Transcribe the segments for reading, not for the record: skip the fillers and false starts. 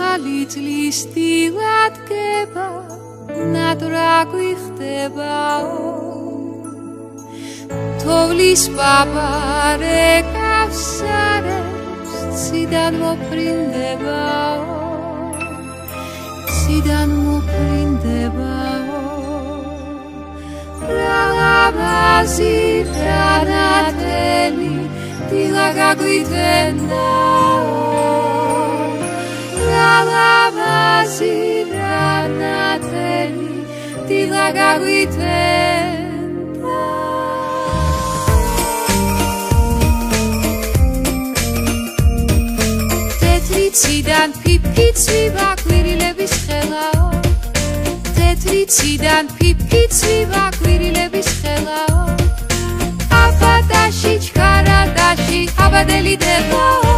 ახალი წლის დილადგება ნატრაგვი ხდებაო თოვლის პაპარე კავსარებს ციდან მოფრინდებაო ციდან მოფრინდებაო რაღაბაზი რანათელი დილა გაგვიტენდაო რაღაბაზი რანათელი დილა გაგვიტენდა თეთრი ციდან ფიფკი ცვივა ყვირილების ხელაო თეთრი ციდან ფიფკი ცვივა ყვირილების ხელაო აბადაში ჩქარადაში აბადელი დებაო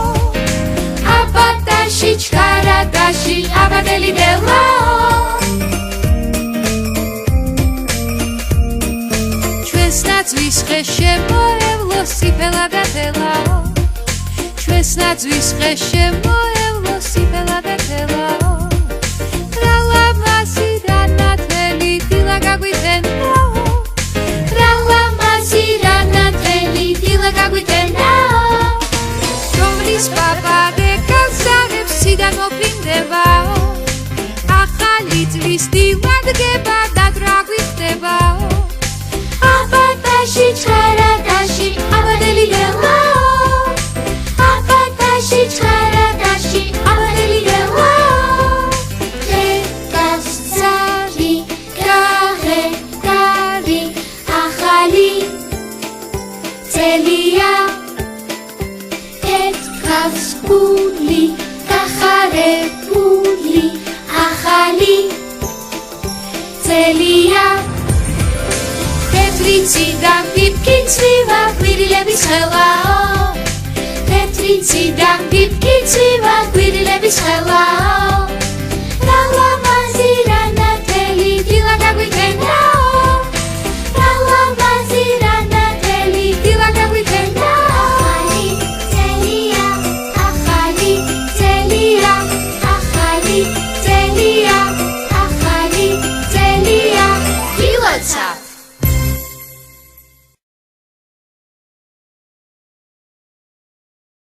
აბადაში ჩქარადაში აბადელი დებაო ჩვენს ნაძვის ხე შემოევლო სიფელა და თელაო ჩვენს ნაძვის ხე შემოევლო სიფელა და თელაო რა ლამაზი რანათელი დილა გაგვიტენდაო რა ლამაზი რანათელი დილა გაგვიტენდაო თოვლის პაპარე კავსარებს ციდან მოფრინდებაო ახალი წლის დილადგება ნატრაგვი ხდებაო აბადაში ჩქარადაში აბადელი დებაო აბადაში ჩქარადაში აბადელი დებაო კავსარი კარი ახალი წელია ეთქავს გული გახარებული ახალი წელია თეთრი ციდან ფიფკი ცვივა ყვირილების ხელაო თეთრი ციდან ფიფკი ცვივა ყვირილების ხელაო